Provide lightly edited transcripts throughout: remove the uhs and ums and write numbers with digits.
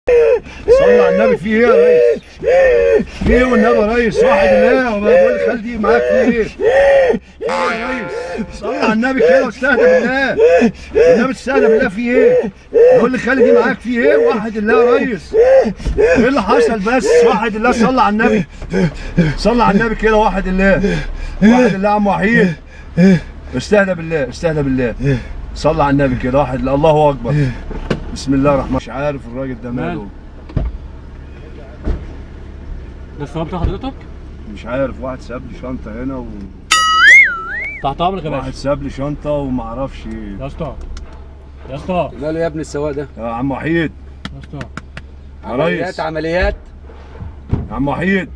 صلي على النبي. في ايه يا ريس؟ في ايه والنبي يا ريس؟ واحد الله. بقول خالتي معاك في ايه؟ في ايه يا ريس؟ صلي على النبي كده واستهدى بالله. والنبي استهدى بالله. في ايه؟ بقول لي خالتي معاك في ايه؟ واحد الله يا ريس. ايه اللي حصل بس؟ واحد الله. صلي على النبي. صلي على النبي كده. واحد الله. واحد الله يا عم وحيد. استهدى بالله. استهدى بالله. صلي على النبي كده. واحد الله. الله اكبر. بسم الله الرحمن الرحيم. مش عارف الراجل ده ماله. ده السبب بتاع حضرتك؟ مش عارف. واحد ساب لي شنطه هنا تحت امرك يا باشا. واحد ساب لي شنطه وما اعرفش ايه. يا اسطى يا اسطى ماله يا ابني السواق ده؟ يا عم وحيد. يا اسطى يا ريس. عمليات يا عم وحيد.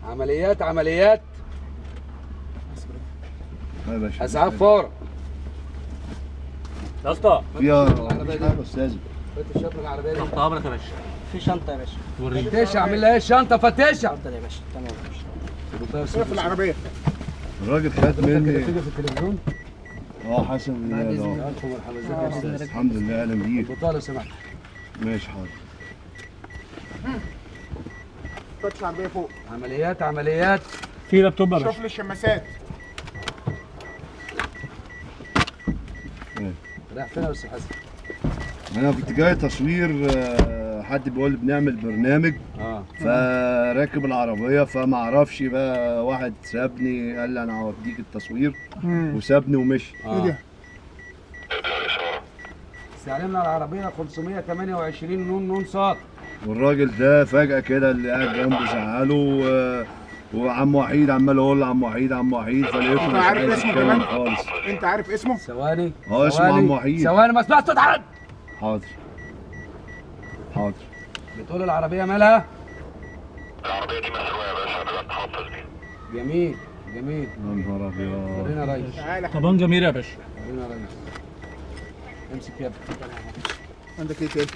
عمليات يا باشا. اسعاف فار. يا اسطى يا استاذ. فتش شنطه العربيه دي. تحت امرك يا باشا. في شنطه يا باشا. وريني. فتشها. اعمل لها ايه الشنطه؟ فتشها. شنطه يا باشا. تمام يا باشا. في العربيه. الراجل خد مني. تيجي في التلفزيون. حسن الله. الف مرحبا. ازيك يا استاذ؟ الحمد لله. اهلا بيك. البطاقه لو سمحت. ماشي حاضر. فتش العربية فوق. عمليات. في لابتوب يا شوف باشا. لي الشماسات. رايح فين يا استاذ حسن؟ انا كنت جاي تصوير. حد بيقول لي بنعمل برنامج. فراكب العربيه فما اعرفش بقى. واحد سابني قال لي انا هوديك التصوير وسابني ومشي. ايه ده؟ استعلمنا على العربيه 528 نون صاد. والراجل ده فجأة كده اللي قاعد جنبه زعله. وعم وحيد عمال اقول له عم وحيد عم وحيد. فلقيته انت مش عارف عايز اسمه يتكلم كمان؟ خالص. انت عارف اسمه؟ ثواني. اسمه عم وحيد. ثواني ما سمعت صوت حد. حاضر. حاضر. بتقول العربيه مالها؟ العربية دي مسروقة يا باشا، أنا بتحفظ بيها. جميل. يا نهار ابيض. ورينا يا ريس. تعالى. طبعا جميل يا باشا. ورينا يا ريس. امسك يا ابني. عندك ايه تاني؟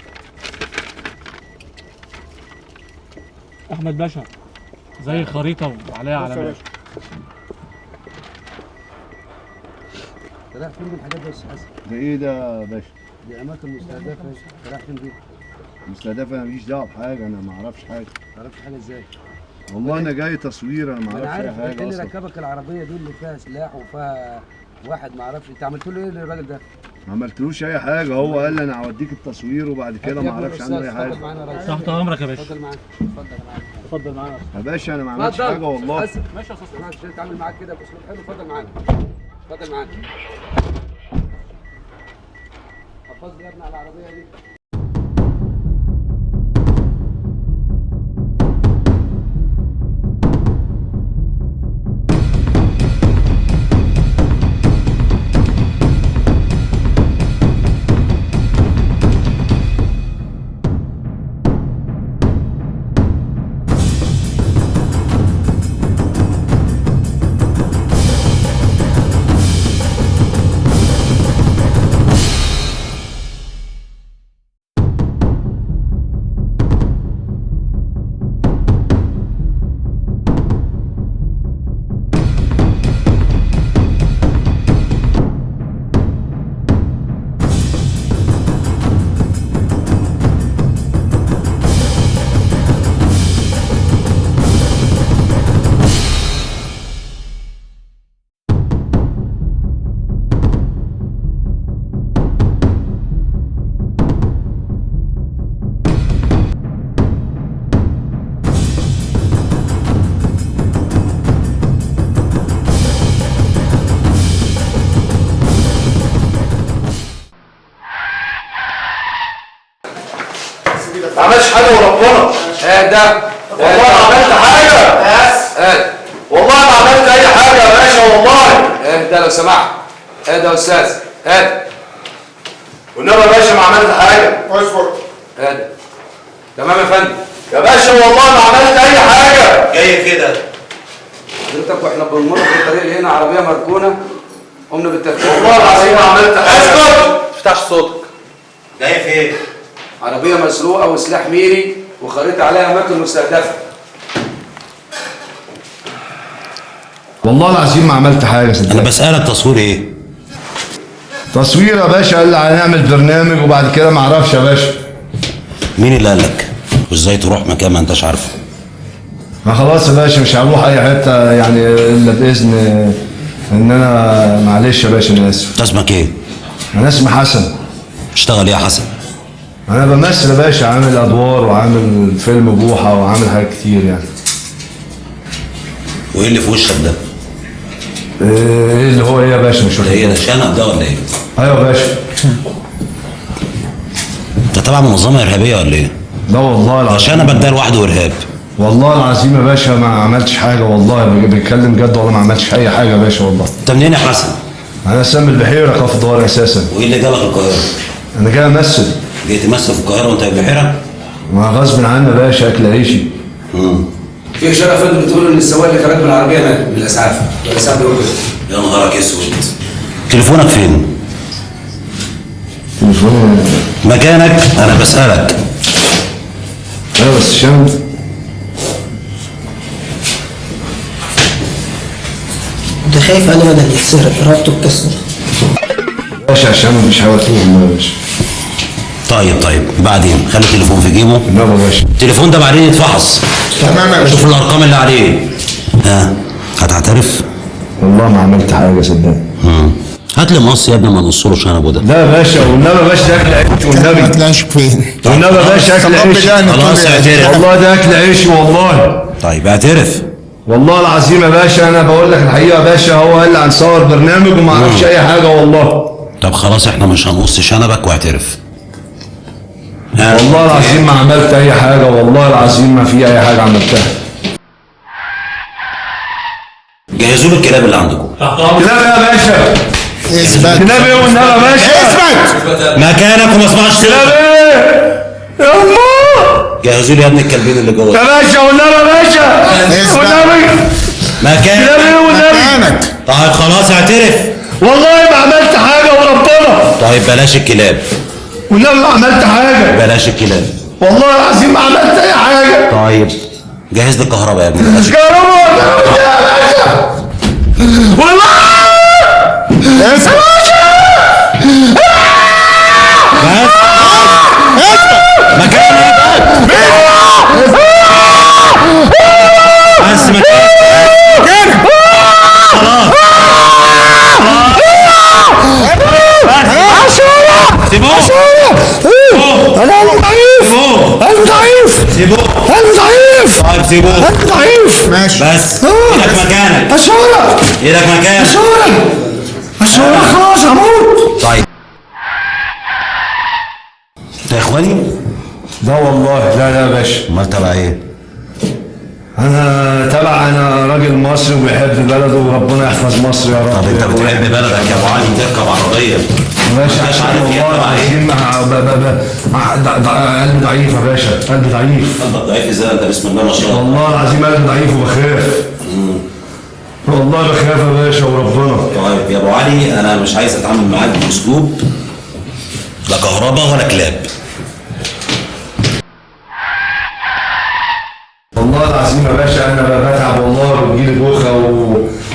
احمد باشا زي خريطه وعليها بص يا علامات. باشا. انت رايح فين بالحاجات دي يا استاذ حسن؟ ده ايه ده يا باشا؟ دي اماكن مستهدفه. انت رايح فين دي؟ مستهدفه. انا ماليش دعوه بحاجه. انا ما اعرفش حاجه. ما تعرفش حاجه ازاي؟ والله انا جاي تصوير. انا ما انا اعرفش اي عارف. انت حاجه اللي اصلا. ركبك العربيه دي اللي فيها سلاح وفيها واحد ما اعرفش. انت عملت له ايه للراجل ده؟ ما عملتلوش اي حاجه. هو قال لي انا هوديك التصوير وبعد كده ما اعرفش عنه اي حاجه. اتفضل معانا يا ريس. تحت امرك يا باشا. اتفضل معانا. اتفضل معانا. يا باشا انا ما عملتش حاجه والله. ماشي يا استاذ. عشان اتعامل معاك كده باسلوب حلو. اتفضل معانا. اتفضل معانا. حفظ لي يا ابني على العربيه دي. ما عملتش حاجه وربنا. ده والله ما عملت حاجه. بس والله ما عملت اي حاجه يا باشا والله. ده لو سمحت. ده يا استاذ. والنبي يا باشا ما عملت حاجه. اصبر. ده تمام يا فندم. يا باشا والله ما عملت اي حاجه. جاي كده. حضرتك واحنا بنمر في الطريق اللي هنا عربيه مركونه قمنا بالتفتيش. والله العظيم ما عملت حاجه. اسكت! ما تفتحش صوتك. جاي فين؟ عربيه مسروقه وسلاح ميري وخريطه عليها اماكن مستهدفه. والله العظيم ما عملت حاجه انا صدقني. بسألك تصوير ايه؟ تصوير يا باشا. قال لي هنعمل برنامج وبعد كده ما اعرفش يا باشا. مين اللي قال لك؟ وازاي تروح مكان ما انتش عارفه؟ ما خلاص يا باشا مش هنروح اي حته يعني الا باذن ان انا معلش يا باشا انا اسف. انت اسمك ايه؟ انا اسمي حسن. اشتغل ايه يا حسن؟ انا بمثل يا باشا، عامل ادوار وعامل فيلم بوحه وعامل حاجات كتير يعني. وايه اللي في وشك ده؟ ايه اللي هو ايه يا باشا مش ايه ده شنب ده ولا ايه؟ ايوه يا باشا. انت تبع منظمه ارهابيه ولا ايه؟ لا والله ده العظيم. شنبك ده لوحده ارهاب. والله العظيم يا باشا ما عملتش حاجه، والله بيتكلم جد والله ما عملتش اي حاجه يا باشا والله. انت منين يا حسن؟ انا سامي البحيره كفر دار اساسا. وايه اللي جابك القاهره؟ انا جاي امثل. جاي تمثل في القاهره وانت في البحيره؟ ما غصب عني يا باشا اكل عيشي. في اشاره يا فندم بتقول ان السواق اللي خرج من العربيه مات من الاسعاف. الاسعاف بيقول كده. يا نهارك اسود. تليفونك فين؟ تليفوني مكانك انا بسالك. ايوه بس شام. انت خايف عليه بدل يتسرق ربطه بكسر. باشا عشان مش هوديهم يا باشا. طيب بعدين خلي التليفون في جيبه. لا يا باشا. التليفون ده بعدين يتفحص. تمام يا باشا. شوف الارقام اللي عليه. ها هتعترف؟ والله ما عملت حاجه صدقني. هات لي مقص يا ابني ما نقصله شنبه ده. لا يا باشا والنبي يا باشا ده اكل عيش والنبي. اكل عيشك فين؟ والنبي يا باشا اكل عيش. خلاص اعترف. والله ده اكل عيشي والله. طيب اعترف. والله العظيم يا باشا انا بقول لك الحقيقه يا باشا، هو قال لي هنصور برنامج وما اعرفش اي حاجه والله. طب خلاص احنا مش هنقص شنبك واعترف. والله العظيم ما عملت اي حاجه، والله العظيم ما في اي حاجه عملتها. جهزوا لي الكلاب اللي عندكم. كلاب يا باشا. اثبت. كلاب ايه والنبي يا باشا. اثبت. مكانك وما اسمعش كلاب صوتك. ايه؟ يا الله. جهزوا لي يا ابني الكلبين اللي جوه. يا باشا والنبي يا باشا. والنبي. مكانك. كلاب ايه والنبي. مكانك. طيب خلاص اعترف. والله ما عملت حاجه وربنا. طيب بلاش الكلاب. والنبي ما عملت حاجه. بلاش الكلاب. والله العظيم ما عملت اي حاجه. طيب جهز لي الكهرباء يا ابني بلاش. كهرباء يا باشا. والله. بس مكانك. بس مكانك. خلاص. سيبوه. انا قلبي ضعيف. قلبي ضعيف. سيبوه. قلبي ضعيف. طيب سيبوه. قلبي ضعيف. ماشي. بس ايدك مكانك. اشورك. ايدك مكانك. اشورك خلاص هموت. طيب انت يا اخواني؟ لا والله لا يا باشا. امال تبع ايه؟ انا راجل مصري وبيحب بلده وربنا يحفظ مصر يا رب. طب انت بتحب بلدك يا ابو علي تركب عربيه باشا مش عشان عارف هي والله تبع ايه؟ العظيم قلبي ضعيف يا باشا، قلبي ضعيف. قلبك ضعيف ازاي انت بسم الله ما شاء الله. والله العظيم قلبي ضعيف وبخاف. والله بخاف يا باشا وربنا. طيب يا ابو علي انا مش عايز اتعامل معاك باسلوب لا كهرباء ولا كلاب. والله العظيم يا باشا انا بتعب والله وبتجيلي دوخه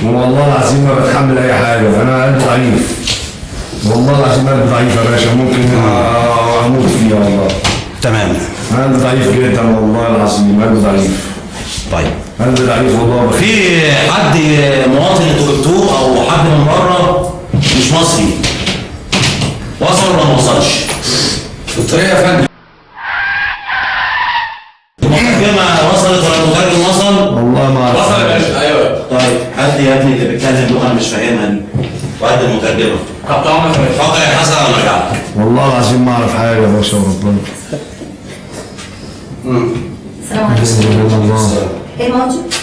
والله العظيم ما بتحمل اي حاجه، انا قلبي ضعيف. والله العظيم قلبي ضعيف يا باشا، ممكن اموت فيها والله. تمام. قلبي ضعيف جدا والله العظيم، قلبي ضعيف. طيب قلبي ضعيف والله. في حد مواطن انتوا جبتوه او حد من بره مش مصري وصل ولا ما وصلش؟ في الطريق يا فندم. المترجمة وصلت ولا المترجم وصل؟ والله ما اعرف. وصل يا باشا. ايوه. طيب هات لي يا ابني اللي بيتكلم لغه مش فاهمها دي وهات المترجمه. قطعنا يا باشا. اتفضل يا حسن انا ارجع لك. والله العظيم ما اعرف حاجه يا باشا وربنا. السلام عليكم. الله. ايه موجود؟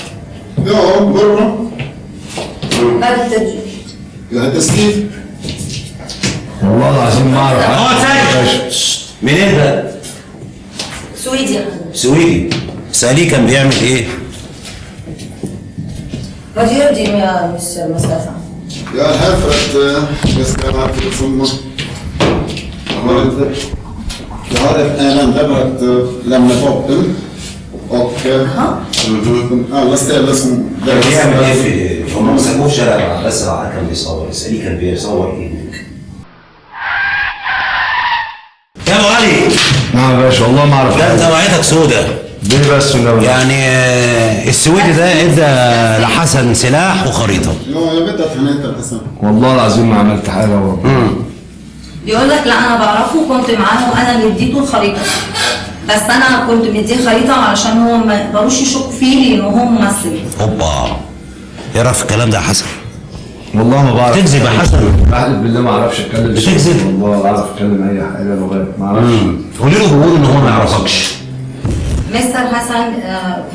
لا بره. بعد التسجيل. يا تسليم. والله العظيم ما اعرف حاجه. اقعد ساكت. منين ده؟ سويدي يا فندم. سويدي. ساليه كان بيعمل ايه؟ Vad gör du med Monsieur Mustafa? Jag är här för att jag ska ha telefonen. Jag har ett ärende att lämna botten. Och alla ställen som... كان بيعمل ايه في هم مسكوه في شارع بس كان بيصور. ساليه كان بيصور ايه؟ يا ابو علي نعم يا باشا والله ما اعرف. ده انت وعيتك سودة. ليه بس والنبي؟ يعني السويدي ده ادى لحسن سلاح وخريطه. يا بدها تهنيت حسن. والله العظيم ما عملت حاجه والله. بيقول لك لا انا بعرفه كنت معاه وانا اللي اديته الخريطه، بس انا كنت مديه خريطه علشان هو ما يقدروش يشكوا فيه لانه هو ممثل. هوبا. ايه رايك في الكلام ده يا حسن؟ والله ما بعرف. تكذب يا حسن. بحلف بالله ما اعرفش اتكلم. بتكذب؟ والله ما اعرف اتكلم اي حاجه لغات ما اعرفش. قولي له بيقول ان هو ما يعرفكش. مستر حسن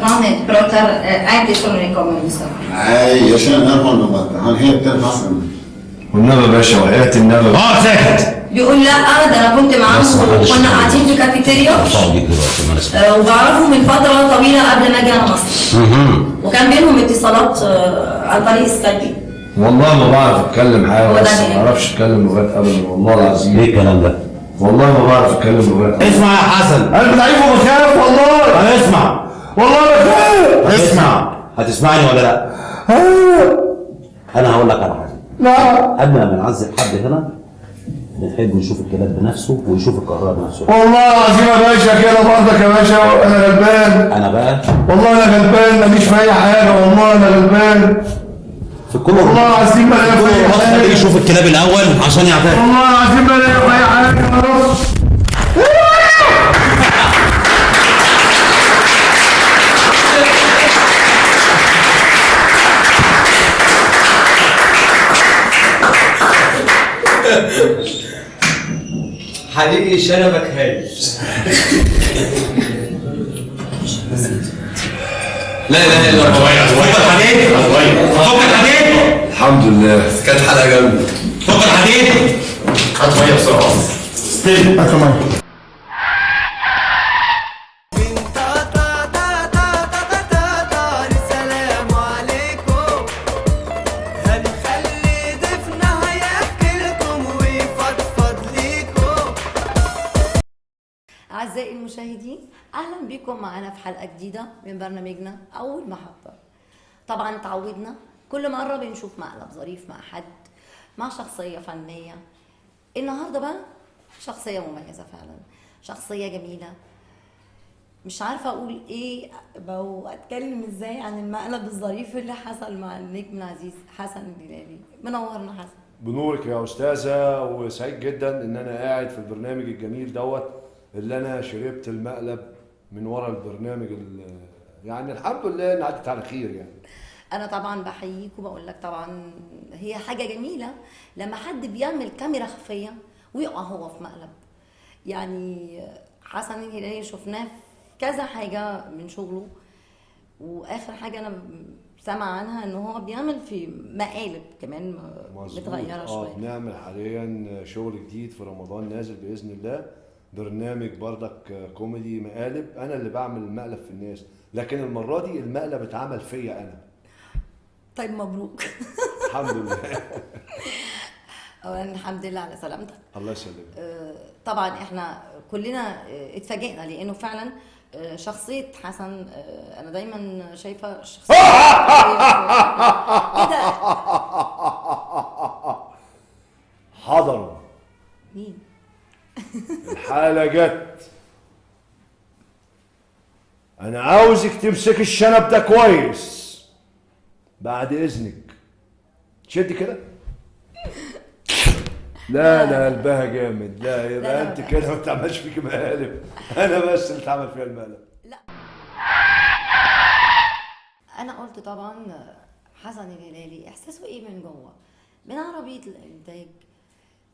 فرانت بروتر انتي شونري كومونيست. اي عشان ارمى المبادئ هل هي بتعرف حسن؟ والنبي يا باشا وحياة النبي. ساكت. بيقول لا ده انا كنت معاه وكنا قاعدين في كافيتيريا وبعرفه من فتره طويله قبل ما اجي انا مصر. وكان بينهم اتصالات عن طريق سكايب. والله ما بعرف اتكلم حاجه بس ما بعرفش اتكلم لغات ابدا والله العظيم. ايه الكلام ده؟ والله ما بعرف اتكلم لغات. اسمع يا حسن. انا ضعيف وبخاف والله. انا اسمع. والله بخاف. اسمع. هتسمعني ولا لا؟ انا هقول لك على حاجه. لا. قبل ما نعذب حد هنا بنحب نشوف الكلاب بنفسه ويشوف الكهرباء بنفسه. والله العظيم يا باشا كده برضك يا باشا انا غلبان. انا بقى والله انا غلبان ماليش في اي حاجه والله انا غلبان. في كل والله العظيم ما لاقي في اي حاجه. يشوف الكلاب الاول عشان يعترف. والله العظيم ما لاقي في اي حاجه يا رب. حقيقي شنبك هايل. لا اله الا الله. فك الحديد. فك الحديد. الحمد لله كانت حلقه جامده. فك الحديد. هات ميه بسرعه. استلم. هات ميه. أعزائي المشاهدين، أهلا بكم معنا في حلقة جديدة من برنامجنا أول محطة. طبعا تعودنا كل مرة بنشوف مقلب ظريف مع حد، مع شخصية فنية. النهاردة بقى شخصية مميزة فعلا، شخصية جميلة. مش عارفة أقول إيه أو أتكلم إزاي عن المقلب الظريف اللي حصل مع النجم العزيز حسن الهلالي. منورنا حسن. بنورك يا أستاذة، وسعيد جدا إن أنا قاعد في البرنامج الجميل دوت اللي أنا شربت المقلب من ورا البرنامج. يعني الحمد لله إن عدت على خير. يعني أنا طبعا بحييك وبقول لك طبعا هي حاجة جميلة لما حد بيعمل كاميرا خفية ويقع هو في مقلب. يعني حسن الهلالي شفناه في كذا حاجة من شغله، وآخر حاجة أنا سمع عنها إن هو بيعمل في مقالب كمان متغيرة شوية. بنعمل حاليا شغل جديد في رمضان نازل بإذن الله، برنامج بردك كوميدي مقالب. أنا اللي بعمل المقلب في الناس، لكن المرة دي المقلب اتعمل فيا أنا. طيب مبروك. الحمد لله. أولا الحمد لله على سلامتك. الله يسلمك. طبعا احنا كلنا اتفاجئنا لأنه فعلا شخصية حسن أنا دايما شايفة شخصية كده. حضروا مين؟ الحالة جت. أنا عاوزك تمسك الشنب ده كويس بعد إذنك. تشدي كده. لا قلبها جامد. لا يبقى أنت كده ما تعملش فيك مقالب. أنا بس اللي اتعمل فيها المقلب. لا أنا قلت طبعا حسن الهلالي إحساسه إيه من جوه؟ من عربية الإنتاج،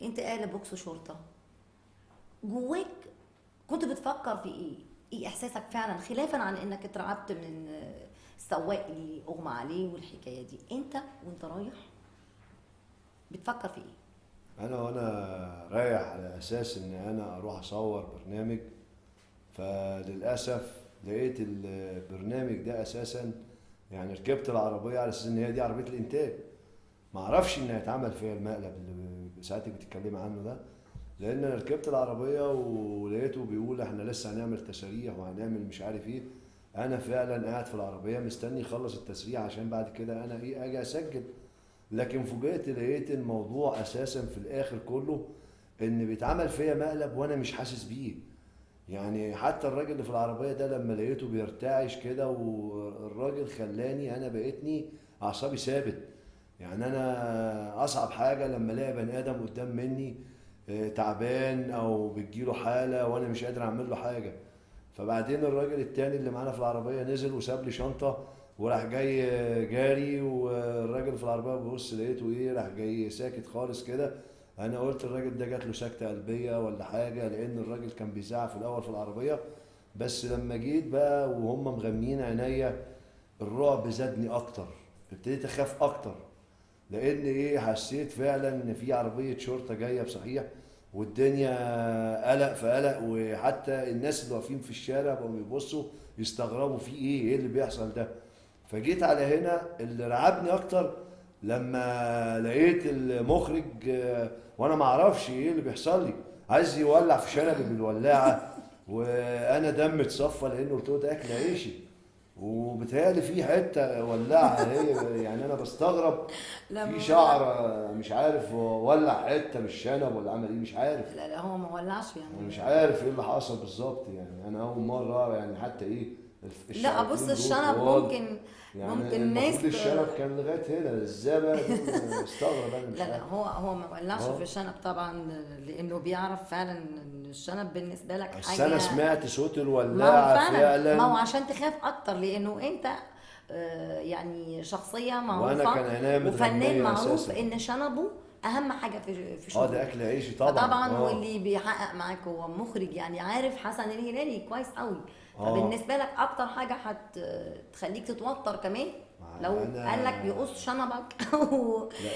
انتقال لبوكس شرطة، جواك كنت بتفكر في ايه؟ ايه احساسك فعلا خلافا عن انك اترعبت من السواق اللي اغمى عليه والحكايه دي؟ انت وانت رايح بتفكر في ايه؟ وانا رايح على اساس ان انا اروح اصور برنامج، فللاسف لقيت البرنامج ده اساسا يعني ركبت العربيه على اساس ان هي دي عربيه الانتاج. ما اعرفش ان هيتعمل فيها المقلب اللي ساعتك بتتكلمي عنه ده، لان انا ركبت العربيه ولقيته بيقول احنا لسه هنعمل تساريح وهنعمل مش عارف ايه. انا فعلا قاعد في العربيه مستني يخلص التسريح عشان بعد كده انا اجي اسجل. لكن فوجئت لقيت الموضوع اساسا في الاخر كله ان بيتعمل فيا مقلب وانا مش حاسس بيه. يعني حتى الراجل اللي في العربيه ده لما لقيته بيرتعش كده، والراجل خلاني انا بقيتني اعصابي ثابت. يعني انا اصعب حاجه لما الاقي بني ادم قدام مني تعبان او بتجيله حاله وانا مش قادر اعمل له حاجه. فبعدين الراجل التاني اللي معانا في العربيه نزل وساب لي شنطه وراح جاي جاري، والراجل في العربيه ببص لقيته ايه، راح جاي ساكت خالص كده. انا قلت الراجل ده جات له سكته قلبيه ولا حاجه، لان الراجل كان بيزعق في الاول في العربيه. بس لما جيت بقى وهم مغميين عينيا الرعب زادني اكتر، ابتديت اخاف اكتر، لان ايه، حسيت فعلا ان في عربيه شرطه جايه بصحيح، والدنيا قلق في قلق، وحتى الناس اللي واقفين في الشارع بقوا بيبصوا يستغربوا في ايه اللي بيحصل ده. فجيت على هنا اللي رعبني اكتر لما لقيت المخرج وانا ما اعرفش ايه اللي بيحصل لي عايز يولع في شنبي بالولاعه، وانا دم اتصفى لانه قلت له ده اكل عيشي، وبتهيألي في حته ولعها هي. يعني انا بستغرب في شعر مش عارف ولع حته من الشنب ولا عمل ايه، مش عارف. لا هو ما ولعش يعني. انا مش عارف ايه اللي حصل بالظبط. يعني انا اول مره يعني حتى ايه لا بص الشنب ممكن يعني ممكن ناس الشنب كان لغايه هنا ازاي بقى استغرب انا. مش لا هو ما ولعش في الشنب طبعا، لانه بيعرف فعلا ان الشنب بالنسبه لك حاجه. بس انا سمعت صوت الولاعه فعلا. ما هو عشان تخاف اكتر لانه انت يعني شخصيه معروفه وفنان معروف ان شنبه اهم حاجه في شغله. ده اكل عيشي طبعا. واللي بيحقق معاك هو مخرج يعني عارف حسن الهلالي كويس قوي. فبالنسبه لك اكتر حاجه هتخليك تتوتر كمان لو قال لك بيقص شنبك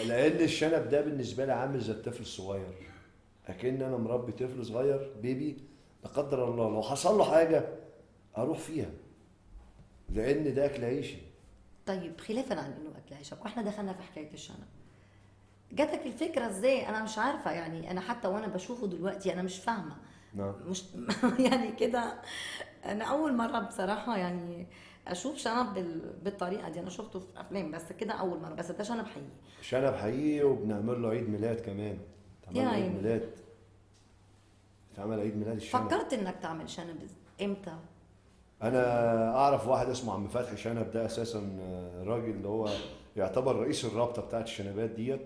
لان الشنب ده بالنسبه لي عامل زي الطفل الصغير، اكن انا مربي طفل صغير بيبي، لا قدر الله لو حصل له حاجه اروح فيها، لان ده اكل عيشي. طيب خلافا عن انه اكل عيشك، واحنا دخلنا في حكايه الشنب، جاتك الفكره ازاي؟ انا مش عارفه يعني، انا حتى وانا بشوفه دلوقتي انا مش فاهمه. مش يعني كده انا اول مره بصراحه يعني اشوف شنب بالطريقه دي. انا شفته في افلام بس كده اول مره، بس ده شنب حقيقي. شنب حقيقي، وبنعمل له عيد ميلاد كمان. تعمل عيد ميلاد، تعمل عيد ميلاد الشنب. فكرت انك تعمل شنب امتى؟ انا اعرف واحد اسمه عم فتحي شنب، ده اساسا راجل اللي هو يعتبر رئيس الرابطه بتاعت الشنبات ديت،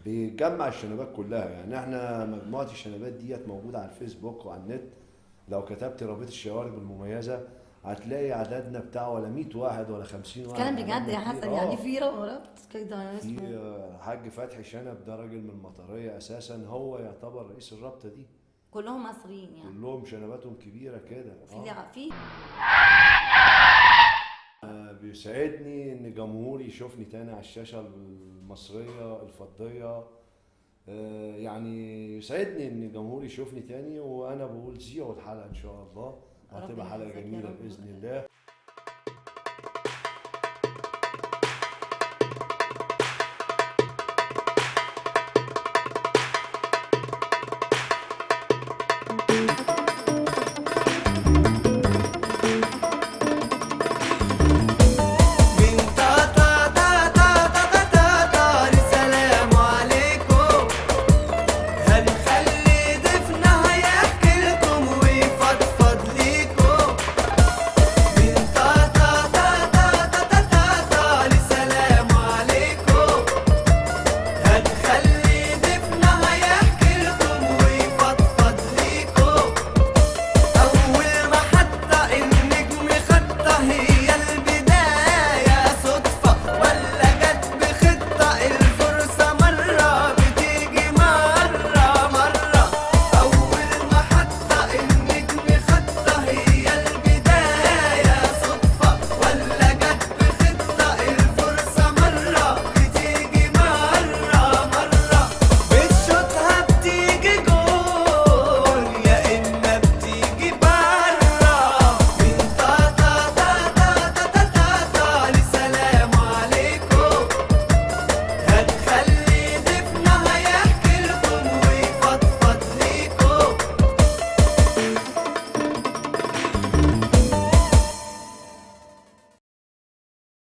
بيجمع الشنبات كلها. يعني احنا مجموعه الشنبات ديت موجوده على الفيسبوك وعلى النت، لو كتبت رابطه الشوارب المميزه هتلاقي عددنا بتاع ولا 100 واحد ولا 50 واحد. كلام بجد يا حسن؟ يعني في رابطه كده اسمه في حاج فتحي شنب، ده راجل من المطريه اساسا، هو يعتبر رئيس الرابطه دي. كلهم مصريين يعني؟ كلهم شنباتهم كبيره كده. في بيسعدني ان جمهوري يشوفني تاني على الشاشه المصريه الفضيه. يعني يسعدني ان جمهوري يشوفني تاني، وانا بقول زيعوا الحلقه ان شاء الله، وهتبقى حلقه جميله باذن الله.